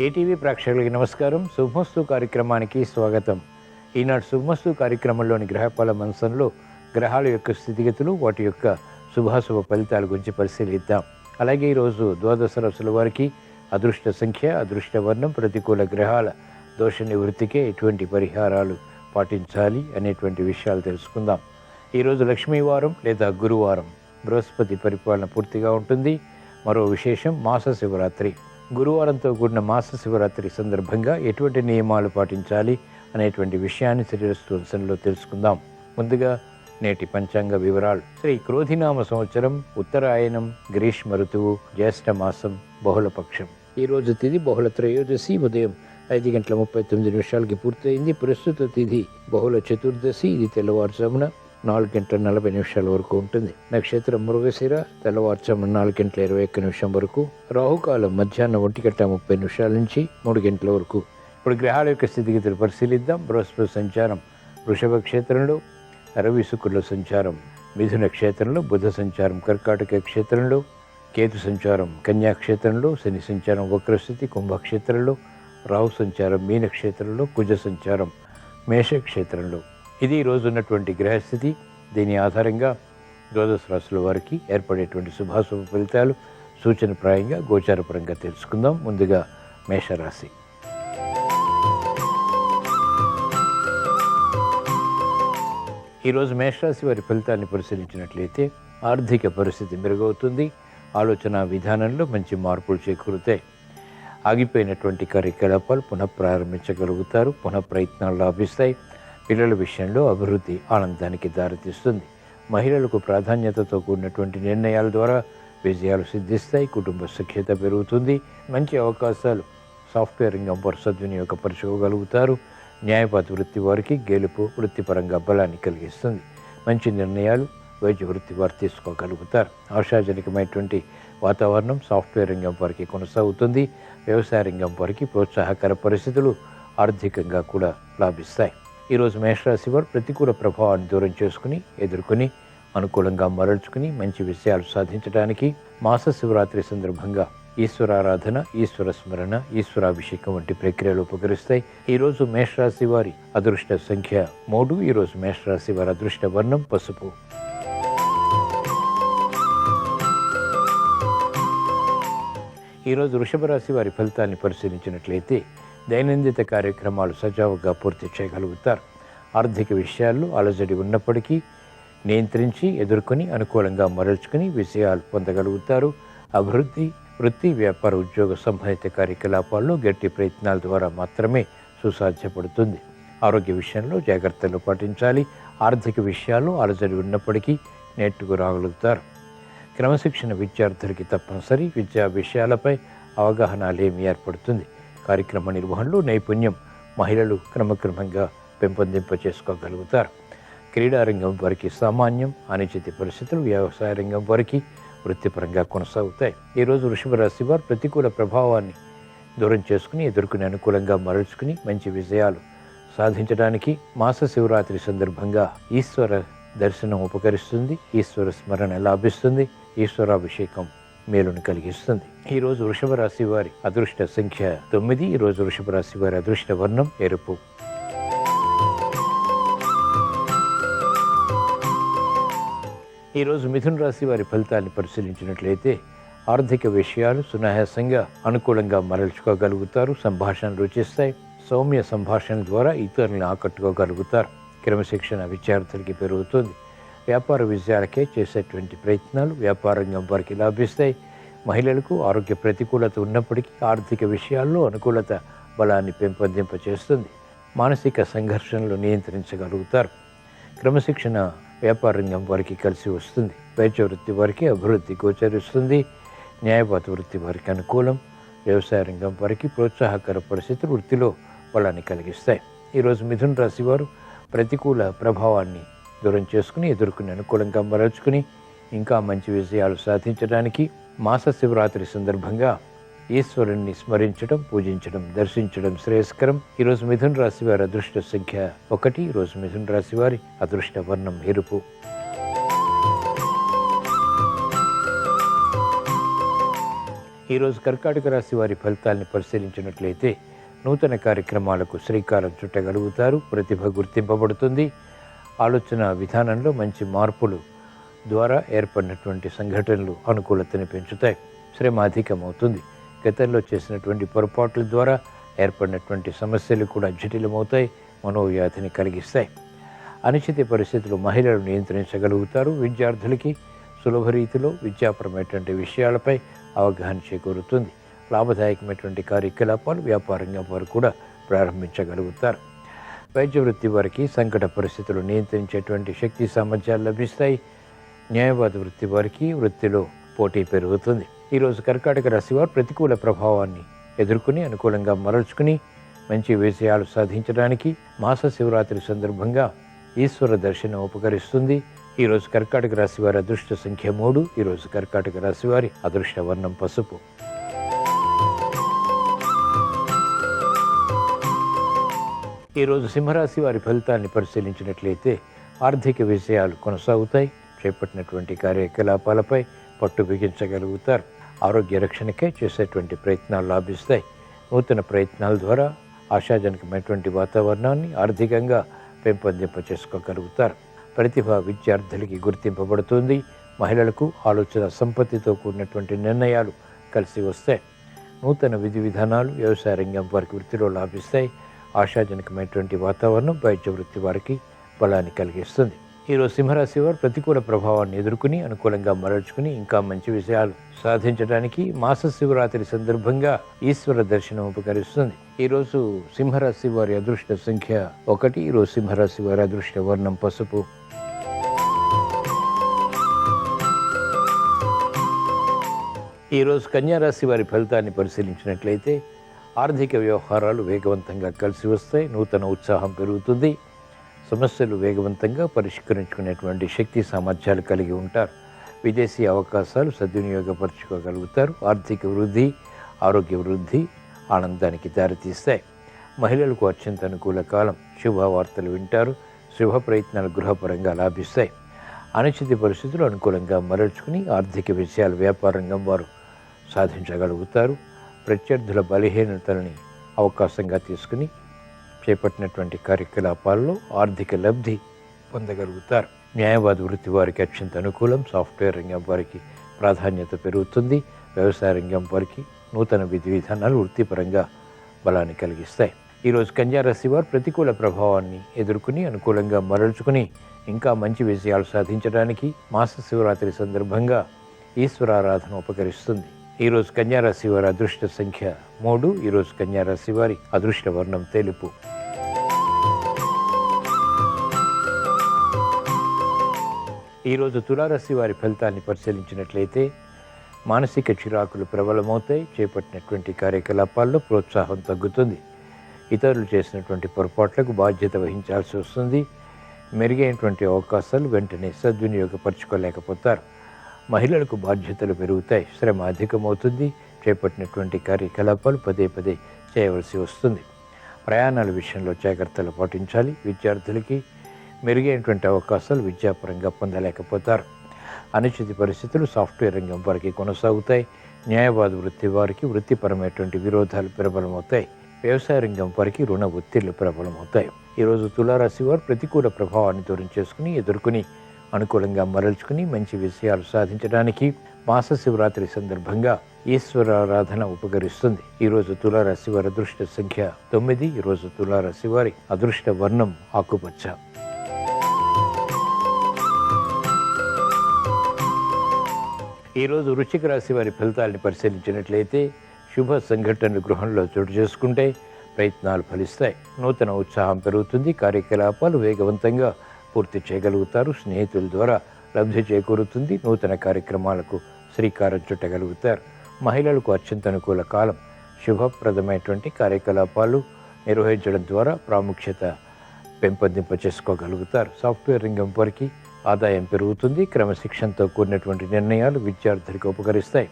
ATV ప్రేక్షకులకి నమస్కారం. శుభమస్తు కార్యక్రమానికి స్వాగతం. ఈనాడు శుభమస్తు కార్యక్రమంలోని గ్రహఫల మంచంలో గ్రహాల యొక్క స్థితిగతులు, వాటి యొక్క శుభాశుభ ఫలితాల గురించి పరిశీలిద్దాం. అలాగే ఈరోజు ద్వాదశ రాశుల వారికి అదృష్ట సంఖ్య, అదృష్ట వర్ణం, ప్రతికూల గ్రహాల దోష నివృత్తికే ఎటువంటి పరిహారాలు పాటించాలి అనేటువంటి విషయాలు తెలుసుకుందాం. ఈరోజు లక్ష్మీవారం లేదా గురువారం, బృహస్పతి పరిపాలన పూర్తిగా ఉంటుంది. మరో విశేషం మాస శివరాత్రి. గురువారంతో కూడిన మాస శివరాత్రి సందర్భంగా ఎటువంటి నియమాలు పాటించాలి అనేటువంటి విషయాన్ని శరీరస్థూంసంలో తెలుసుకుందాం. ముందుగా నేటి పంచాంగ వివరాలు. శ్రీ క్రోధినామ సంవత్సరం, ఉత్తరాయణం, గ్రీష్మ ఋతువు, జ్యేష్ఠ మాసం, బహుళపక్షం. ఈరోజు తిథి బహుళ త్రయోదశి ఉదయం 5:39 పూర్తయింది. ప్రస్తుత తిథి బహుళ చతుర్దశి, ఇది తెల్లవారుజామున 4:40 వరకు ఉంటుంది. నక్షత్రం మృగశిర, తెల్లవారుజామున 4:21 వరకు. రాహుకాలం మధ్యాహ్నం 1:30 నుంచి 3 గంటల వరకు. ఇప్పుడు గ్రహాల యొక్క స్థితిగతులు పరిశీలిద్దాం. బృహస్పతి సంచారం వృషభ క్షేత్రంలో, రవి శుక్రుల సంచారం మిథున క్షేత్రంలో, బుధ సంచారం కర్కాటక క్షేత్రంలో, కేతు సంచారం కన్యా క్షేత్రంలో, శని సంచారం వక్రస్థితి కుంభక్షేత్రంలో, రాహు సంచారం మీన క్షేత్రంలో, కుజ సంచారం మేష క్షేత్రంలో. ఇది ఈరోజు ఉన్నటువంటి గ్రహస్థితి. దీని ఆధారంగా ద్వాదశ రాశుల వారికి ఏర్పడేటువంటి శుభాశుభ ఫలితాలు సూచనప్రాయంగా గోచారపరంగా తెలుసుకుందాం. ముందుగా మేషరాశి. ఈరోజు మేషరాశి వారి ఫలితాన్ని పరిశీలించినట్లయితే ఆర్థిక పరిస్థితి మెరుగవుతుంది. ఆలోచన విధానంలో మంచి మార్పులు చేకూరుతాయి. ఆగిపోయినటువంటి కార్యకలాపాలు పునఃప్రారంభించగలుగుతారు. పునఃప్రయత్నాలు లాభిస్తాయి. పిల్లల విషయంలో అభివృద్ధి ఆనందానికి దారితీస్తుంది. మహిళలకు ప్రాధాన్యతతో కూడినటువంటి నిర్ణయాల ద్వారా విజయాలు సిద్ధిస్తాయి. కుటుంబ సఖ్యత పెరుగుతుంది. మంచి అవకాశాలు సాఫ్ట్వేర్ రంగం వారు సద్వినియోగపరచుకోగలుగుతారు. న్యాయవాద వృత్తి వారికి గెలుపు వృత్తిపరంగా బలాన్ని కలిగిస్తుంది. మంచి నిర్ణయాలు వైద్య వృత్తి వారు తీసుకోగలుగుతారు. ఆశాజనకమైనటువంటి వాతావరణం సాఫ్ట్వేర్ రంగం వారికి కొనసాగుతుంది. వ్యవసాయ రంగం వారికి ప్రోత్సాహకర పరిస్థితులు ఆర్థికంగా కూడా లాభిస్తాయి. ఈరోజు మేషరాశి వారు ప్రతికూల ప్రభావాన్ని దూరం చేసుకుని, ఎదుర్కొని, అనుకూలంగా మరల్చుకుని మంచి విషయాలు సాధించడానికి మాస శివరాత్రి సందర్భంగా ఈశ్వరారాధన, ఈశ్వర స్మరణ, ఈశ్వరాభిషేకం వంటి ప్రక్రియలు ఉపకరిస్తాయి. ఈరోజు మేషరాశి వారి అదృష్ట సంఖ్య 3. ఈరోజు మేషరాశి వారి అదృష్ట వర్ణం పసుపు. ఈరోజు వృషభ రాశి వారి ఫలితాన్ని పరిశీలించినట్లయితే దైనందిన కార్యక్రమాలు సజావుగా పూర్తి చేయగలుగుతారు. ఆర్థిక విషయాల్లో అలజడి ఉన్నప్పటికీ నియంత్రించి, ఎదుర్కొని, అనుకూలంగా మరల్చుకుని విజయాలు పొందగలుగుతారు. అభివృద్ధి, వృత్తి, వ్యాపార, ఉద్యోగ సంబంధిత కార్యకలాపాల్లో గట్టి ప్రయత్నాల ద్వారా మాత్రమే సుసాధ్యపడుతుంది. ఆరోగ్య విషయంలో జాగ్రత్తలు పాటించాలి. ఆర్థిక విషయాల్లో అలజడి ఉన్నప్పటికీ నెట్టుకు రాగలుగుతారు. క్రమశిక్షణ విద్యార్థులకి తప్పనిసరి. విద్యా విషయాలపై అవగాహన లేమి ఏర్పడుతుంది. కార్యక్రమ నిర్వహణలో నైపుణ్యం మహిళలు క్రమక్రమంగా పెంపొందింప చేసుకోగలుగుతారు. క్రీడారంగం వారికి సామాన్యం. అనిశ్చిత పరిస్థితులు వ్యవసాయ రంగం వారికి వృత్తిపరంగా కొనసాగుతాయి. ఈరోజు వృషభ రాశి వారు ప్రతికూల ప్రభావాన్ని దూరం చేసుకుని, ఎదుర్కొని, అనుకూలంగా మరల్చుకుని మంచి విజయాలు సాధించడానికి మాస శివరాత్రి సందర్భంగా ఈశ్వర దర్శనం ఉపకరిస్తుంది. ఈశ్వర స్మరణ లాభిస్తుంది. ఈశ్వరాభిషేకం మేలును కలిగిస్తుంది. ఈరోజు వృషభ రాశి వారి అదృష్ట సంఖ్య 9. ఈరోజు వృషభ రాశి వారి అదృష్ట వర్ణం ఎరుపు. ఈరోజు మిథున రాశి వారి ఫలితాన్ని పరిశీలించినట్లయితే ఆర్థిక విషయాలు సునాయాసంగా, అనుకూలంగా మరల్చుకోగలుగుతారు. సంభాషణలు రుచిస్తాయి. సౌమ్య సంభాషణ ద్వారా ఇతరులను ఆకట్టుకోగలుగుతారు. క్రమశిక్షణ విద్యార్థులకి పెరుగుతుంది. వ్యాపార విజయాలకే చేసేటువంటి ప్రయత్నాలు వ్యాపార రంగం వారికి లాభిస్తాయి. మహిళలకు ఆరోగ్య ప్రతికూలత ఉన్నప్పటికీ ఆర్థిక విషయాల్లో అనుకూలత బలాన్ని పెంపొందింపచేస్తుంది. మానసిక సంఘర్షణలు నియంత్రించగలుగుతారు. క్రమశిక్షణ వ్యాపార రంగం వారికి కలిసి వస్తుంది. వైద్య వృత్తి వారికి అభివృద్ధి గోచరిస్తుంది. న్యాయవాద వృత్తి వారికి అనుకూలం. వ్యవసాయ రంగం వారికి ప్రోత్సాహకర పరిస్థితులు వృత్తిలో బలాన్ని కలిగిస్తాయి. ఈరోజు మిథున రాశి వారు ప్రతికూల ప్రభావాన్ని దూరం చేసుకుని, ఎదుర్కొని, అనుకూలంగా మరల్చుకుని ఇంకా మంచి విజయాలు సాధించడానికి మాస శివరాత్రి సందర్భంగా ఈశ్వరుణ్ణి స్మరించడం, పూజించడం, దర్శించడం శ్రేయస్కరం. ఈరోజు మిథున రాశి వారి అదృష్ట సంఖ్య 1. ఈరోజు మిథున రాశి వారి అదృష్ట వర్ణం ఎరుపు. ఈరోజు కర్కాటక రాశి వారి ఫలితాల్ని పరిశీలించినట్లయితే నూతన కార్యక్రమాలకు శ్రీకారం చుట్టగలుగుతారు. ప్రతిభ గుర్తింపబడుతుంది. ఆలోచన విధానంలో మంచి మార్పులు ద్వారా ఏర్పడినటువంటి సంఘటనలు అనుకూలతని పెంచుతాయి. శ్రమ అధికమవుతుంది. గతంలో చేసినటువంటి పొరపాట్ల ద్వారా ఏర్పడినటువంటి సమస్యలు కూడా జటిలమవుతాయి, మనోవ్యాధిని కలిగిస్తాయి. అనిశ్చిత పరిస్థితులు మహిళలు నియంత్రించగలుగుతారు. విద్యార్థులకి సులభ రీతిలో విద్యాపరమైనటువంటి విషయాలపై అవగాహన చేకూరుతుంది. లాభదాయకమైనటువంటి కార్యకలాపాలు వ్యాపారంగా వారు కూడా ప్రారంభించగలుగుతారు. వైద్య వృత్తి వారికి సంకట పరిస్థితులు నియంత్రించేటువంటి శక్తి సామర్థ్యాలు లభిస్తాయి. న్యాయవాద వృత్తి వారికి వృత్తిలో పోటీ పెరుగుతుంది. ఈరోజు కర్కాటక రాశి వారు ప్రతికూల ప్రభావాన్ని ఎదుర్కొని అనుకూలంగా మరల్చుకుని మంచి విజయాలు సాధించడానికి మాస శివరాత్రి సందర్భంగా ఈశ్వర దర్శనం ఉపకరిస్తుంది. ఈరోజు కర్కాటక రాశి వారి అదృష్ట సంఖ్య 3. ఈరోజు కర్కాటక రాశి వారి అదృష్ట వర్ణం పసుపు. ఈరోజు సింహరాశి వారి ఫలితాన్ని పరిశీలించినట్లయితే ఆర్థిక విషయాలు కొనసాగుతాయి. చేపట్టినటువంటి కార్యకలాపాలపై పట్టు బిగించగలుగుతారు. ఆరోగ్య రక్షణకై చేసేటువంటి ప్రయత్నాలు లాభిస్తాయి. నూతన ప్రయత్నాల ద్వారా ఆశాజనకమైనటువంటి వాతావరణాన్ని ఆర్థికంగా పెంపొందింప చేసుకోగలుగుతారు. ప్రతిభ విద్యార్థులకి గుర్తింపబడుతుంది. మహిళలకు ఆలోచన సంపత్తితో కూడినటువంటి నిర్ణయాలు కలిసి వస్తాయి. నూతన విధి విధానాలు వ్యవసాయ రంగం వారికి వృత్తిలో లాభిస్తాయి. ఆశాజనకమైనటువంటి వాతావరణం వైద్య వృత్తి వారికి బలాన్ని కలిగిస్తుంది. ఈరోజు సింహరాశి వారు ప్రతికూల ప్రభావాన్ని ఎదుర్కొని అనుకూలంగా మరల్చుకుని ఇంకా మంచి విషయాలు సాధించడానికి మాస శివరాత్రి సందర్భంగా ఈశ్వర దర్శనం ఉపకరిస్తుంది. ఈరోజు సింహరాశి వారి అదృష్ట సంఖ్య 1. ఈరోజు సింహరాశి వారి అదృష్ట వర్ణం పసుపు. ఈరోజు కన్యారాశి వారి ఫలితాన్ని పరిశీలించినట్లయితే ఆర్థిక వ్యవహారాలు వేగవంతంగా కలిసి వస్తాయి. నూతన ఉత్సాహం పెరుగుతుంది. సమస్యలు వేగవంతంగా పరిష్కరించుకునేటువంటి శక్తి సామర్థ్యాలు కలిగి ఉంటారు. విదేశీ అవకాశాలు సద్వినియోగపరచుకోగలుగుతారు. ఆర్థిక వృద్ధి, ఆరోగ్య వృద్ధి ఆనందానికి దారితీస్తాయి. మహిళలకు అత్యంత అనుకూల కాలం. శుభవార్తలు వింటారు. శుభ ప్రయత్నాలు గృహపరంగా లాభిస్తాయి. అనిశ్చిత పరిస్థితులు అనుకూలంగా మరల్చుకుని ఆర్థిక విషయాలు వ్యాపార రంగం వారు సాధించగలుగుతారు. ప్రత్యర్థుల బలహీనతలని అవకాశంగా తీసుకుని చేపట్టినటువంటి కార్యకలాపాల్లో ఆర్థిక లబ్ధి పొందగలుగుతారు. న్యాయవాద వృత్తి వారికి అత్యంత అనుకూలం. సాఫ్ట్వేర్ రంగం వారికి ప్రాధాన్యత పెరుగుతుంది. వ్యవసాయ రంగం వారికి నూతన విధి విధానాలు వృత్తిపరంగా బలాన్ని కలిగిస్తాయి. ఈరోజు కన్యారాశి వారు ప్రతికూల ప్రభావాన్ని ఎదుర్కొని అనుకూలంగా మరల్చుకుని ఇంకా మంచి విజయాలు సాధించడానికి మాస శివరాత్రి సందర్భంగా ఈశ్వరారాధన ఉపకరిస్తుంది. ఈరోజు కన్యారాశి వారి అదృష్ట సంఖ్య 3. ఈరోజు కన్యారాశి వారి అదృష్ట వర్ణం తెలుపు. ఈరోజు తులారాశి వారి ఫలితాన్ని పరిశీలించినట్లయితే మానసిక చిరాకులు ప్రబలమవుతాయి. చేపట్టినటువంటి కార్యకలాపాల్లో ప్రోత్సాహం తగ్గుతుంది. ఇతరులు చేసినటువంటి పొరపాట్లకు బాధ్యత వహించాల్సి వస్తుంది. మెరుగైనటువంటి అవకాశాలు వెంటనే సద్వినియోగపరచుకోలేకపోతారు. మహిళలకు బాధ్యతలు పెరుగుతాయి. శ్రమ అధికమవుతుంది. చేపట్టినటువంటి కార్యకలాపాలు పదే పదే చేయవలసి వస్తుంది. ప్రయాణాల విషయంలో జాగ్రత్తలు పాటించాలి. విద్యార్థులకి మెరుగైనటువంటి అవకాశాలు విద్యాపరంగా పొందలేకపోతారు. అనిశ్చిత పరిస్థితులు సాఫ్ట్వేర్ రంగం వారికి కొనసాగుతాయి. న్యాయవాద వృత్తి వారికి వృత్తిపరమైనటువంటి విరోధాలు ప్రబలమవుతాయి. వ్యవసాయ రంగం వారికి రుణ ఒత్తిళ్లు ప్రబలమవుతాయి. ఈరోజు తులారాశి వారు ప్రతికూల ప్రభావాన్ని దూరం చేసుకుని ఎదుర్కొని అనుకూలంగా మరల్చుకుని మంచి విషయాలు సాధించడానికి మాస శివరాత్రి సందర్భంగా ఈశ్వరారాధన ఉపకరిస్తుంది. ఈరోజు తులారాశి వారి అదృష్ట సంఖ్య 9. ఈరోజు తులారాశి వారి అదృష్ట వర్ణం ఆకుపచ్చ. ఈరోజు వృశ్చిక రాశి వారి ఫలితాలను పరిశీలించినట్లయితే శుభ సంఘటనలు గృహంలో చోటు చేసుకుంటే ప్రయత్నాలు ఫలిస్తాయి. నూతన ఉత్సాహం పెరుగుతుంది. కార్యకలాపాలు వేగవంతంగా పూర్తి చేయగలుగుతారు. స్నేహితుల ద్వారా లబ్ధి చేకూరుతుంది. నూతన కార్యక్రమాలకు శ్రీకారం చుట్టగలుగుతారు. మహిళలకు అత్యంత అనుకూల కాలం. శుభప్రదమైనటువంటి కార్యకలాపాలు నిర్వహించడం ద్వారా ప్రాముఖ్యత పెంపొందింప చేసుకోగలుగుతారు. సాఫ్ట్వేర్ రంగం వారికి ఆదాయం పెరుగుతుంది. క్రమశిక్షణతో కూడినటువంటి నిర్ణయాలు విద్యార్థులకు ఉపకరిస్తాయి.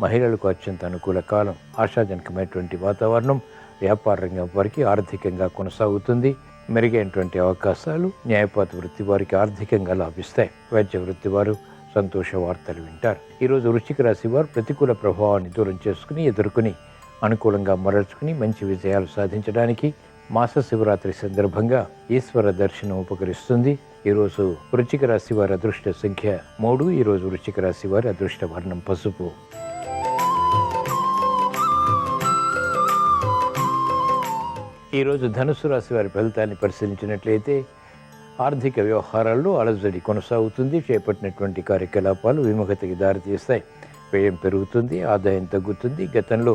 మహిళలకు అత్యంత అనుకూల కాలం. ఆశాజనకమైనటువంటి వాతావరణం వ్యాపార రంగం వారికి ఆర్థికంగా కొనసాగుతుంది. మెరుగైనటువంటి అవకాశాలు న్యాయపాత వృత్తి వారికి ఆర్థికంగా లాభిస్తాయి. వైద్య వృత్తి వారు సంతోష వార్తలు వింటారు. ఈరోజు వృశ్చిక రాశి వారు ప్రతికూల ప్రభావాన్ని దూరం చేసుకుని ఎదుర్కొని అనుకూలంగా మరల్చుకుని మంచి విజయాలు సాధించడానికి మాస శివరాత్రి సందర్భంగా ఈశ్వర దర్శనం ఉపకరిస్తుంది. ఈరోజు వృశ్చిక రాశి వారి అదృష్ట సంఖ్య 3. ఈరోజు వృశ్చిక రాశి వారి అదృష్ట వర్ణం పసుపు. ఈరోజు ధనుస్సు రాశి వారి ఫలితాన్ని పరిశీలించినట్లయితే ఆర్థిక వ్యవహారాల్లో అలజడి కొనసాగుతుంది. చేపట్టినటువంటి కార్యకలాపాలు విముఖతకి దారితీస్తాయి. వ్యయం పెరుగుతుంది, ఆదాయం తగ్గుతుంది. గతంలో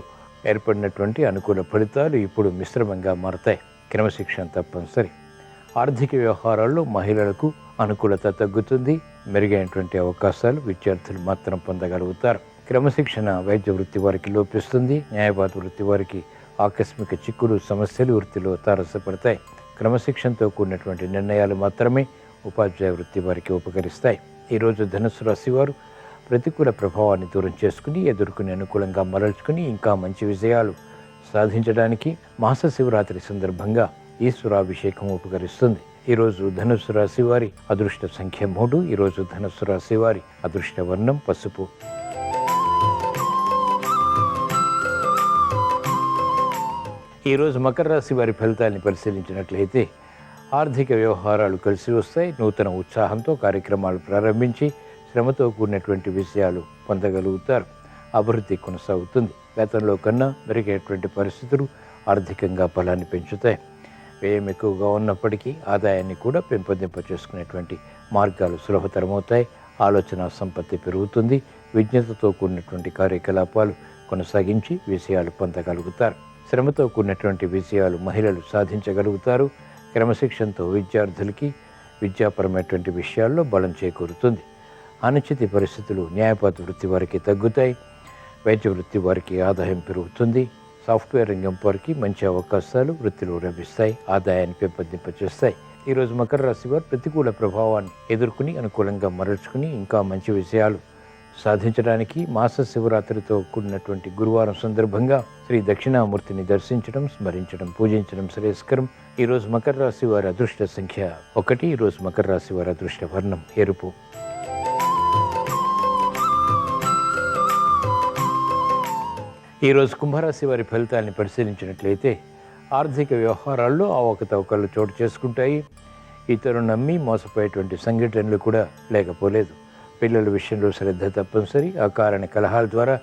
ఏర్పడినటువంటి అనుకూల ఫలితాలు ఇప్పుడు మిశ్రమంగా మారతాయి. క్రమశిక్షణ తప్పనిసరి. ఆర్థిక వ్యవహారాల్లో మహిళలకు అనుకూలత తగ్గుతుంది. మెరుగైనటువంటి అవకాశాలు విద్యార్థులు మాత్రం పొందగలుగుతారు. క్రమశిక్షణ వైద్య వృత్తి వారికి లోపిస్తుంది. న్యాయవాద వృత్తి వారికి ఆకస్మిక చిక్కులు, సమస్యలు వృత్తిలో తారసపడతాయి. క్రమశిక్షణతో కూడినటువంటి నిర్ణయాలు మాత్రమే ఉపాధ్యాయ వృత్తి వారికి ఉపకరిస్తాయి. ఈరోజు ధనుస్సు రాశి వారు ప్రతికూల ప్రభావాన్ని దూరం చేసుకుని ఎదుర్కొని అనుకూలంగా మరల్చుకుని ఇంకా మంచి విజయాలు సాధించడానికి మాస శివరాత్రి సందర్భంగా ఈశ్వరాభిషేకం ఉపకరిస్తుంది. ఈరోజు ధనుస్సు రాశి వారి అదృష్ట సంఖ్య 3. ఈరోజు ధనుస్సు రాశి వారి అదృష్ట వర్ణం పసుపు. ఈరోజు మకర రాశి వారి ఫలితాన్ని పరిశీలించినట్లయితే ఆర్థిక వ్యవహారాలు కలిసి వస్తాయి. నూతన ఉత్సాహంతో కార్యక్రమాలు ప్రారంభించి శ్రమతో కూడినటువంటి విషయాలు పొందగలుగుతారు. అభివృద్ధి కొనసాగుతుంది. గతంలో కన్నా మెరుగైనటువంటి పరిస్థితులు ఆర్థికంగా బలాన్ని పెంచుతాయి. వ్యయం ఎక్కువగా ఉన్నప్పటికీ ఆదాయాన్ని కూడా పెంపొందింప చేసుకునేటువంటి మార్గాలు సులభతరమవుతాయి. ఆలోచన సంపత్తి పెరుగుతుంది. విజ్ఞతతో కూడినటువంటి కార్యకలాపాలు కొనసాగించి విషయాలు పొందగలుగుతారు. శ్రమతో కూడినటువంటి విజయాలు మహిళలు సాధించగలుగుతారు. క్రమశిక్షణతో విద్యార్థులకి విద్యాపరమైనటువంటి విషయాల్లో బలం చేకూరుతుంది. అనిశ్చిత పరిస్థితులు న్యాయవాద వృత్తి వారికి తగ్గుతాయి. వైద్య వృత్తి వారికి ఆదాయం పెరుగుతుంది. సాఫ్ట్వేర్ రంగం వారికి మంచి అవకాశాలు వృత్తిలో లభిస్తాయి. ఆదాయాన్ని పెంపొందింపచేస్తాయి. ఈరోజు మకర రాశి వారు ప్రతికూల ప్రభావాన్ని ఎదుర్కొని అనుకూలంగా మరల్చుకుని ఇంకా మంచి విజయాలు సాధించడానికి మాస శివరాత్రితో కూడినటువంటి గురువారం సందర్భంగా శ్రీ దక్షిణామూర్తిని దర్శించడం, స్మరించడం, పూజించడం శ్రేయస్కరం. ఈరోజు మకర రాశి వారి అదృష్ట సంఖ్య 1. ఈరోజు మకర రాశి వారి అదృష్ట వర్ణం ఎరుపు. ఈరోజు కుంభరాశి వారి ఫలితాన్ని పరిశీలించినట్లయితే ఆర్థిక వ్యవహారాల్లో అవకతవకలు చోటు చేసుకుంటాయి. ఇతరులు నమ్మి మోసపోయేటువంటి సంఘటనలు కూడా లేకపోలేదు. పిల్లల విషయంలో శ్రద్ధ తప్పనిసరి. అకారణ కలహాల ద్వారా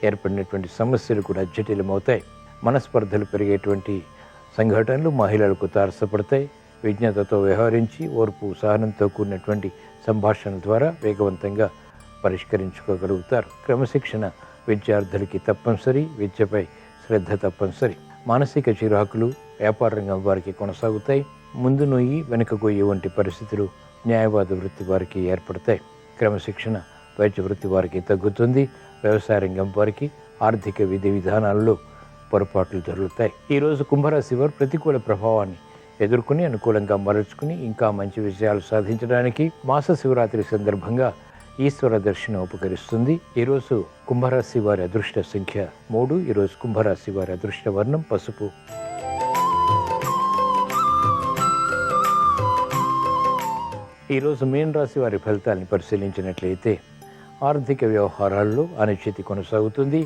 ఏర్పడినటువంటి సమస్యలు కూడా జటిలమవుతాయి. మనస్పర్ధలు పెరిగేటువంటి సంఘటనలు మహిళలకు తారసపడతాయి. విజ్ఞతతో వ్యవహరించి ఓర్పు, సహనంతో కూడినటువంటి సంభాషణల ద్వారా వేగవంతంగా పరిష్కరించుకోగలుగుతారు. క్రమశిక్షణ విద్యార్థులకి తప్పనిసరి. విద్యపై శ్రద్ధ తప్పనిసరి. మానసిక చిరాకులు వ్యాపార రంగం వారికి కొనసాగుతాయి. ముందు నొయ్యి వెనుక గొయ్యి వంటి పరిస్థితులు న్యాయవాద వృత్తి వారికి ఏర్పడతాయి. క్రమశిక్షణ వైద్య వృత్తి వారికి తగ్గుతుంది. వ్యవసాయ రంగం వారికి ఆర్థిక విధి విధానాల్లో పొరపాట్లు జరుగుతాయి. ఈరోజు కుంభరాశి వారు ప్రతికూల ప్రభావాన్ని ఎదుర్కొని అనుకూలంగా మరల్చుకుని ఇంకా మంచి విజయాలు సాధించడానికి మాస శివరాత్రి సందర్భంగా ఈశ్వర దర్శనం ఉపకరిస్తుంది. ఈరోజు కుంభరాశి వారి అదృష్ట సంఖ్య 3. ఈరోజు కుంభరాశి వారి అదృష్ట వర్ణం పసుపు. ఈరోజు మీన రాశి వారి ఫలితాలను పరిశీలించినట్లయితే ఆర్థిక వ్యవహారాల్లో అనిశ్చితి కొనసాగుతుంది.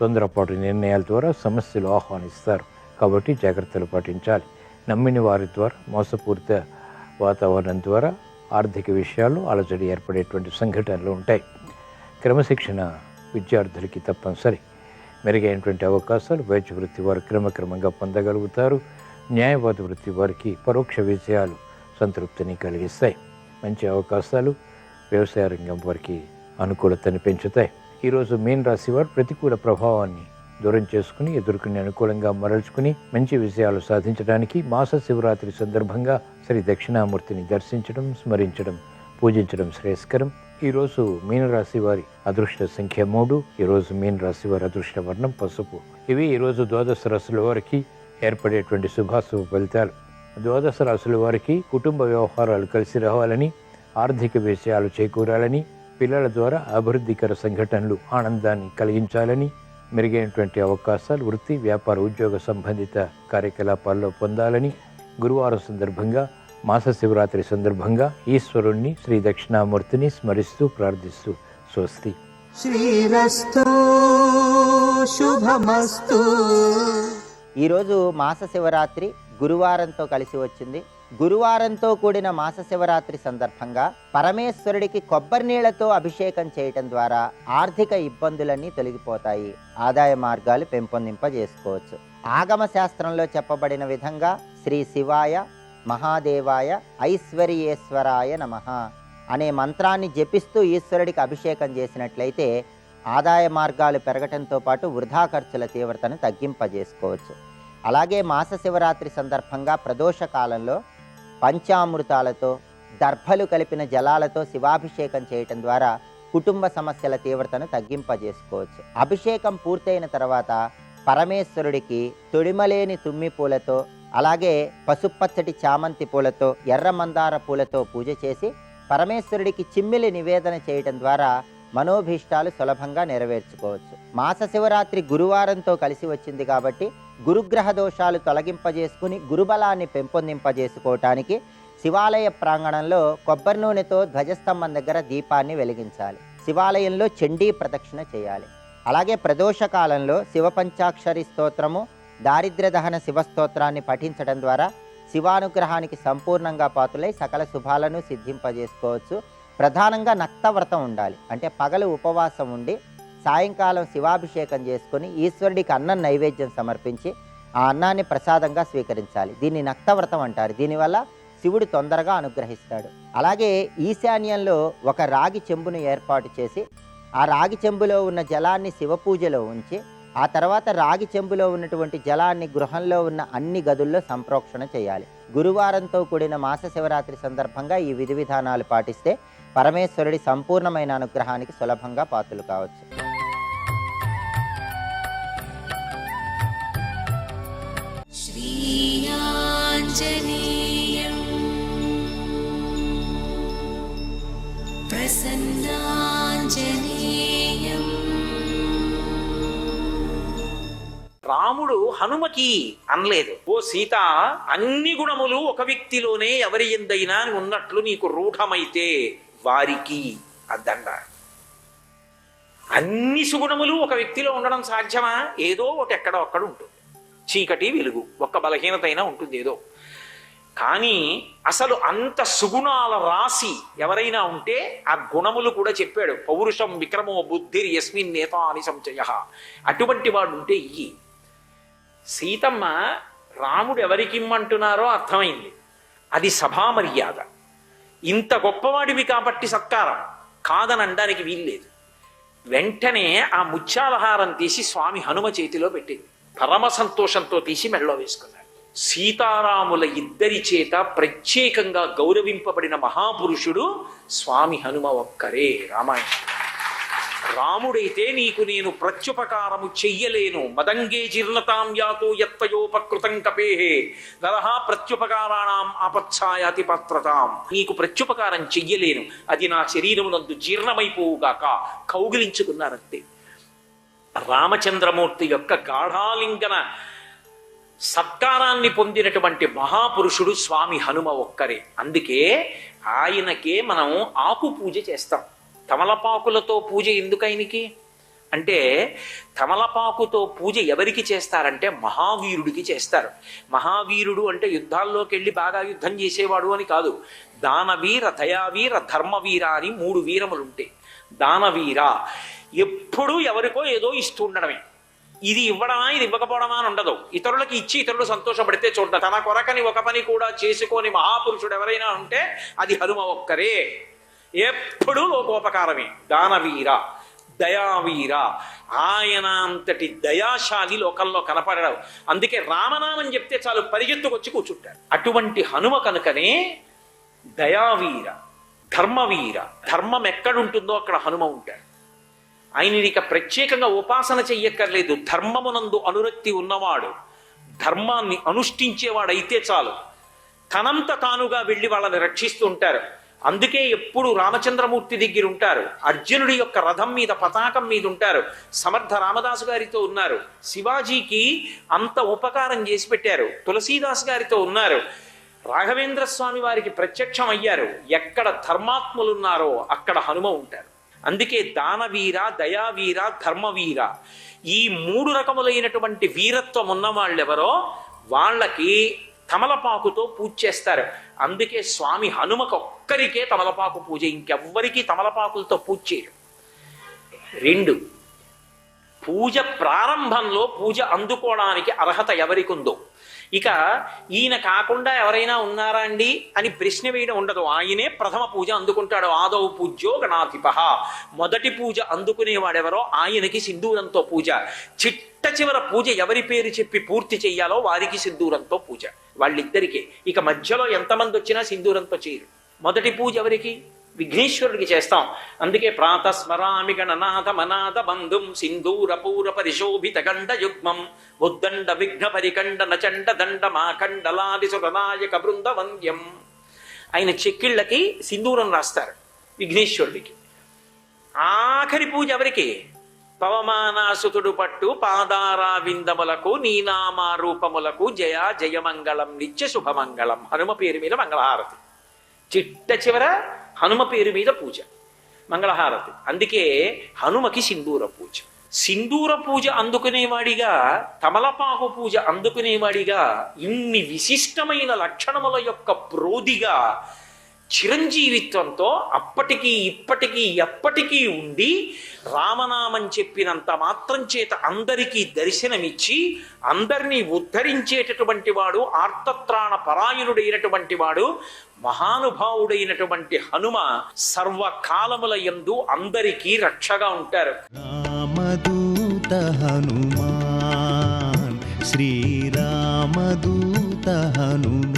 తొందరపాటు నిర్ణయాల ద్వారా సమస్యలు ఆహ్వానిస్తారు. కాబట్టి జాగ్రత్తలు పాటించాలి. నమ్మిన వారి ద్వారా మోసపూరిత వాతావరణం ద్వారా ఆర్థిక విషయాల్లో అలజడి ఏర్పడేటువంటి సంఘటనలు ఉంటాయి. క్రమశిక్షణ విద్యార్థులకి తప్పనిసరి. మెరుగైనటువంటి అవకాశాలు వైద్య వృత్తి వారు క్రమక్రమంగా పొందగలుగుతారు. న్యాయవాద వృత్తి వారికి పరోక్ష విజయాలు సంతృప్తిని కలిగిస్తాయి. మంచి అవకాశాలు వ్యవసాయ రంగం వారికి అనుకూలతని పెంచుతాయి. ఈరోజు మీన రాశి వారు ప్రతికూల ప్రభావాన్ని దూరం చేసుకుని ఎదుర్కొని అనుకూలంగా మరల్చుకుని మంచి విజయాలు సాధించడానికి మాస శివరాత్రి సందర్భంగా శ్రీ దక్షిణామూర్తిని దర్శించడం, స్మరించడం, పూజించడం శ్రేయస్కరం. ఈరోజు మీనరాశి వారి అదృష్ట సంఖ్య 3. ఈరోజు మీనరాశి వారి అదృష్ట వర్ణం పసుపు. ఇవి ఈరోజు ద్వాదశ రాశుల వారికి ఏర్పడేటువంటి శుభాశుభ ఫలితాలు. ద్వాదశ రాశుల వారికి కుటుంబ వ్యవహారాలు కలిసి రావాలని, ఆర్థిక విషయాలు చేకూరాలని, పిల్లల ద్వారా అభివృద్ధికర సంఘటనలు ఆనందాన్ని కలిగించాలని, మెరుగైనటువంటి అవకాశాలు వృత్తి, వ్యాపార, ఉద్యోగ సంబంధిత కార్యకలాపాల్లో పొందాలని గురువారం సందర్భంగా మాస శివరాత్రి సందర్భంగా ఈశ్వరుణ్ణి శ్రీ దక్షిణామూర్తిని స్మరిస్తూ ప్రార్థిస్తూ స్వస్తి. శ్రీరస్తు శుభమస్తు. ఈరోజు మాస శివరాత్రి గురువారంతో కలిసి వచ్చింది. గురువారంతో కూడిన మాస శివరాత్రి సందర్భంగా పరమేశ్వరుడికి కొబ్బరి నీళ్లతో అభిషేకం చేయటం ద్వారా ఆర్థిక ఇబ్బందులన్నీ తొలగిపోతాయి, ఆదాయ మార్గాలు పెంపొందింపజేసుకోవచ్చు. ఆగమ శాస్త్రంలో చెప్పబడిన విధంగా శ్రీ శివాయ మహాదేవాయ ఐశ్వర్యేశ్వరాయ నమః అనే మంత్రాన్ని జపిస్తూ ఈశ్వరుడికి అభిషేకం చేసినట్లయితే ఆదాయ మార్గాలు పెరగటంతో పాటు వృధా ఖర్చుల తీవ్రతను తగ్గింపజేసుకోవచ్చు. అలాగే మాస శివరాత్రి సందర్భంగా ప్రదోష కాలంలో పంచామృతాలతో దర్భలు కలిపిన జలాలతో శివాభిషేకం చేయటం ద్వారా కుటుంబ సమస్యల తీవ్రతను తగ్గింపజేసుకోవచ్చు. అభిషేకం పూర్తయిన తర్వాత పరమేశ్వరుడికి తొడిమలేని తుమ్మి పూలతో, అలాగే పసుపచ్చటి చామంతి పూలతో, ఎర్ర మందార పూలతో పూజ చేసి పరమేశ్వరుడికి చిమ్మిలి నివేదన చేయటం ద్వారా మనోభీష్టాలు సులభంగా నెరవేర్చుకోవచ్చు. మాస శివరాత్రి గురువారంతో కలిసి వచ్చింది కాబట్టి గురుగ్రహ దోషాలు తొలగింపజేసుకుని గురుబలాన్ని పెంపొందింపజేసుకోవటానికి శివాలయ ప్రాంగణంలో కొబ్బరి నూనెతో ధ్వజస్తంభం దగ్గర దీపాన్ని వెలిగించాలి. శివాలయంలో చండీ ప్రదక్షిణ చేయాలి. అలాగే ప్రదోష కాలంలో శివపంచాక్షరి స్తోత్రము, దారిద్ర్య దహన శివస్తోత్రాన్ని పఠించడం ద్వారా శివానుగ్రహానికి సంపూర్ణంగా పాత్రులై సకల శుభాలను సిద్ధింపజేసుకోవచ్చు. ప్రధానంగా నక్తవ్రతం ఉండాలి. అంటే పగలు ఉపవాసం ఉండి సాయంకాలం శివాభిషేకం చేసుకొని ఈశ్వరుడికి అన్నం నైవేద్యం సమర్పించి ఆ అన్నాన్ని ప్రసాదంగా స్వీకరించాలి. దీన్ని నక్తవ్రతం అంటారు. దీనివల్ల శివుడు తొందరగా అనుగ్రహిస్తాడు. అలాగే ఈశాన్యంలో ఒక రాగి చెంబును ఏర్పాటు చేసి ఆ రాగి చెంబులో ఉన్న జలాన్ని శివ పూజలో ఉంచి ఆ తర్వాత రాగి చెంబులో ఉన్నటువంటి జలాన్ని గృహంలో ఉన్న అన్ని గదుల్లో సంప్రోక్షణ చేయాలి. గురువారంతో కూడిన మాస శివరాత్రి సందర్భంగా ఈ విధి విధానాలు పాటిస్తే పరమేశ్వరుడి సంపూర్ణమైన అనుగ్రహానికి సులభంగా పాత్రలు కావచ్చు. శ్రీయాంజనేయం ప్రసన్నాంజనేయం. రాముడు హనుమకి అనలేదు, ఓ సీత, అన్ని గుణములు ఒక వ్యక్తిలోనే ఎవరి ఎందైనా ఉన్నట్లు నీకు రూఢమైతే వారికి అద్దండ. అన్ని సుగుణములు ఒక వ్యక్తిలో ఉండడం సాధ్యమా? ఏదో ఒకటి ఎక్కడో అక్కడ ఉంటుంది. చీకటి వెలుగు, ఒక్క బలహీనత అయినా ఉంటుంది ఏదో. కానీ అసలు అంత సుగుణాల రాశి ఎవరైనా ఉంటే ఆ గుణములు కూడా చెప్పాడు. పౌరుషం విక్రమో బుద్ధిర్ యస్మిన్ నేత అని సంచయ. అటువంటి వాడు ఉంటే ఈ సీతమ్మ రాముడు ఎవరికి ఇమ్మంటున్నారో అర్థమైంది. అది సభా మర్యాద. ఇంత గొప్పవాడివి కాబట్టి సత్కారం కాదని అనడానికి వీల్లేదు. వెంటనే ఆ ముత్యాలహారం తీసి స్వామి హనుమ చేతిలో పెట్టింది. పరమ సంతోషంతో తీసి మెడలో వేసుకున్నాడు. సీతారాముల ఇద్దరి చేత ప్రత్యేకంగా గౌరవింపబడిన మహాపురుషుడు స్వామి హనుమ ఒక్కరే. రామాయణం రాముడైతే నీకు నేను ప్రత్యుపకారము చెయ్యలేను, మదంగే జీర్ణతాం యాతో యత్వయోపకృతం కపేహే నరహ ప్రత్యుపకారాణం ఆపత్సాయాతి పాత్రతాం. నీకు ప్రత్యుపకారం చెయ్యలేను, అది నా శరీరమునందు జీర్ణమైపోవుగాక కౌగిలించుకున్నారంతే. రామచంద్రమూర్తి యొక్క గాఢాలింగన సత్కారాన్ని పొందినటువంటి మహాపురుషుడు స్వామి హనుమ ఒక్కరే. అందుకే ఆయనకే మనం ఆకు పూజ చేస్తాం. తమలపాకులతో పూజ ఎందుకు ఆయనకి అంటే, తమలపాకుతో పూజ ఎవరికి చేస్తారంటే మహావీరుడికి చేస్తారు. మహావీరుడు అంటే యుద్ధాల్లోకి వెళ్ళి బాగా యుద్ధం చేసేవాడు అని కాదు. దానవీర, దయావీర, ధర్మవీర అని 3 వీరములు ఉంటాయి. దానవీర ఎప్పుడూ ఎవరికో ఏదో ఇస్తూ ఉండడమే. ఇది ఇవ్వడమా ఇది ఇవ్వకపోవడమా అని ఉండదు. ఇతరులకి ఇచ్చి ఇతరులు సంతోషపడితే చూడటం. తన కొరకని ఒక పని కూడా చేసుకోని మహాపురుషుడు ఎవరైనా ఉంటే అది హనుమ ఒక్కరే. ఎప్పుడూ లోకోపకారమే. దానవీర, దయావీర, ఆయన అంతటి దయాశాలి లోకంలో కనపడడం. అందుకే రామనామం చెప్తే చాలు పరిగెత్తుకొచ్చి కూర్చుంటాడు. అటువంటి హనుమ కనుకనే దయావీర, ధర్మవీర. ధర్మం ఎక్కడుంటుందో అక్కడ హనుమ ఉంటాడు. ఆయన ఇక ప్రత్యేకంగా ఉపాసన చెయ్యక్కర్లేదు. ధర్మమునందు అనురక్తి ఉన్నవాడు, ధర్మాన్ని అనుష్ఠించేవాడైతే చాలు తనంత తానుగా వెళ్ళి వాళ్ళని రక్షిస్తూ ఉంటారు. అందుకే ఎప్పుడు రామచంద్రమూర్తి దగ్గర ఉంటారు. అర్జునుడి యొక్క రథం మీద, పతాకం మీద ఉంటారు. సమర్థ రామదాసు గారితో ఉన్నారు. శివాజీకి అంత ఉపకారం చేసి పెట్టారు. తులసీదాస్ గారితో ఉన్నారు. రాఘవేంద్ర స్వామి వారికి ప్రత్యక్షం అయ్యారు. ఎక్కడ ధర్మాత్ములున్నారో అక్కడ హనుమ ఉంటారు. అందుకే దానవీర, దయావీర, ధర్మవీర ఈ 3 రకములైనటువంటి వీరత్వం ఉన్న వాళ్ళెవరో వాళ్ళకి తమలపాకుతో పూజ చేస్తారు. అందుకే స్వామి హనుమకు ఒక్కరికే తమలపాకు పూజ, ఇంకెవ్వరికీ తమలపాకులతో పూజ చేయరు. 2, పూజ ప్రారంభంలో పూజ అందుకోవడానికి అర్హత ఎవరికి ఉందో, ఇక ఈయన కాకుండా ఎవరైనా ఉన్నారా అండి అని ప్రశ్న వేయడం ఉండదు. ఆయనే ప్రథమ పూజ అందుకుంటాడు. ఆదౌ పూజ్యో గణాధిప, మొదటి పూజ అందుకునేవాడెవరో ఆయనకి సింధూరంతో పూజ. చిట్ట చివర పూజ ఎవరి పేరు చెప్పి పూర్తి చెయ్యాలో వారికి సింధూరంతో పూజ, వాళ్ళిద్దరికే. ఇక మధ్యలో ఎంతమంది వచ్చినా సింధూరంతో చేయరు. మొదటి పూజ ఎవరికి? విఘ్నేశ్వరుడికి చేస్తాం. అందుకే ప్రాతస్మరామి గణనాథ మనాథ బంధుం సింధూర పూర పరిశోభిత గండ యుగ్మం ఉద్దండ విఘ్న పరికండ నచండ దండ మాకండలాది సురనాయక బృంద వంద్యం. ఆయన చెక్కిళ్ళకి సింధూరం రాస్తారు విఘ్నేశ్వరుడికి. ఆఖరి పూజ ఎవరికి? పవమానాసుతుడు పట్టు పాదారా విందములకు నీనామారూపములకు జయ జయమంగళం నిత్య శుభమంగళం. హనుమ పేరు మీద మంగళహారతి. చిట్ట చివర హనుమ పేరు మీద పూజ, మంగళహారతి. అందుకే హనుమకి సింధూర పూజ. సింధూర పూజ అందుకునేవాడిగా, తమలపాకు పూజ అందుకునేవాడిగా, ఇన్ని విశిష్టమైన లక్షణముల యొక్క ప్రోదిగా చిరంజీవిత్వంతో అప్పటికీ ఇప్పటికీ ఎప్పటికీ ఉండి రామనామం చెప్పినంత మాత్రం చేత అందరికీ దర్శనమిచ్చి అందరినీ ఉద్ధరించేటటువంటి వాడు, ఆర్తత్రాణ పరాయణుడైనటువంటి వాడు, మహానుభావుడైనటువంటి హనుమ సర్వకాలముల యందు అందరికీ రక్షగా ఉంటారు. రామదూత హనుమాన్, శ్రీరామదూత హనుమాన్.